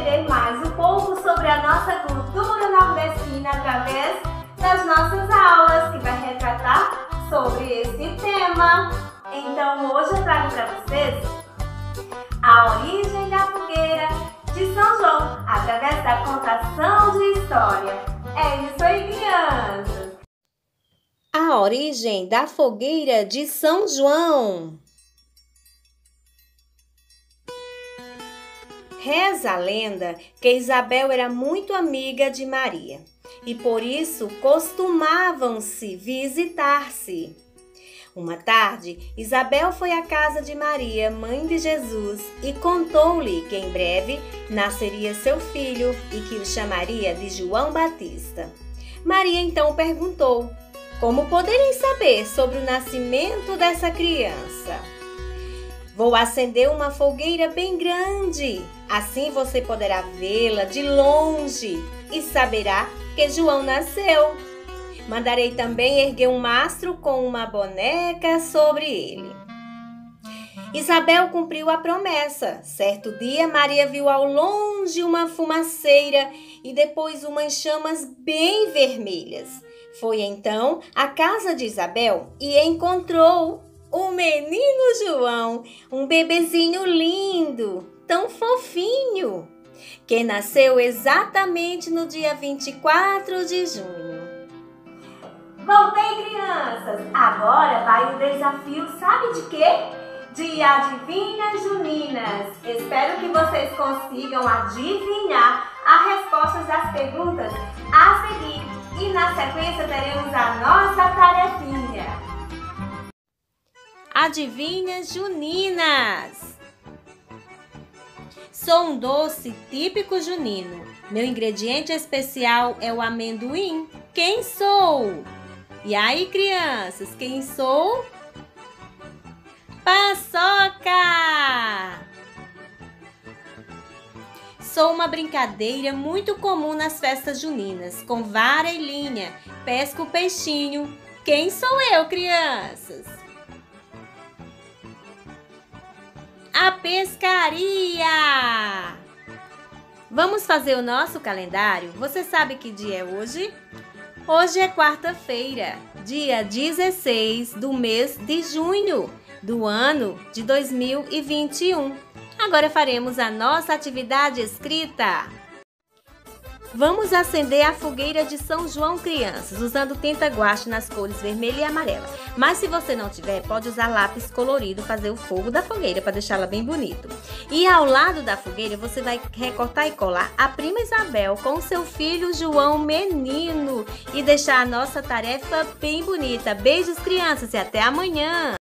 entender mais um pouco sobre a nossa cultura nordestina através das nossas aulas, que vai retratar sobre esse tema. Então hoje eu trago para vocês a origem da fogueira de São João, através da contação de história. É isso aí, crianças! A origem da fogueira de São João. Reza a lenda que Isabel era muito amiga de Maria e por isso costumavam-se visitar-se. Uma tarde, Isabel foi à casa de Maria, mãe de Jesus, e contou-lhe que em breve nasceria seu filho e que o chamaria de João Batista. Maria então perguntou: como poderei saber sobre o nascimento dessa criança? Vou acender uma fogueira bem grande, assim você poderá vê-la de longe e saberá que João nasceu. Mandarei também erguer um mastro com uma boneca sobre ele. Isabel cumpriu a promessa. Certo dia, Maria viu ao longe uma fumaceira e depois umas chamas bem vermelhas. Foi então à casa de Isabel e encontrou o menino João, um bebezinho lindo, tão fofinho, que nasceu exatamente no dia 24 de junho. Voltei, crianças! Agora vai o desafio, sabe de quê? De adivinhas juninas. Espero que vocês consigam adivinhar as respostas das perguntas a seguir. E na sequência teremos a nossa tarefinha. Adivinhas juninas. Sou um doce típico junino. Meu ingrediente especial é o amendoim. Quem sou? E aí, crianças, quem sou? Paçoca! Sou uma brincadeira muito comum nas festas juninas. Com vara e linha, pesco o peixinho. Quem sou eu, crianças? A pescaria! Vamos fazer o nosso calendário? Você sabe que dia é hoje? Hoje é quarta-feira, dia 16 do mês de junho do ano de 2021. Agora faremos a nossa atividade escrita. Vamos acender a fogueira de São João, crianças, usando tinta guache nas cores vermelha e amarela. Mas se você não tiver, pode usar lápis colorido, fazer o fogo da fogueira para deixá-la bem bonito. E ao lado da fogueira, você vai recortar e colar a prima Isabel com seu filho João menino e deixar a nossa tarefa bem bonita. Beijos, crianças, e até amanhã!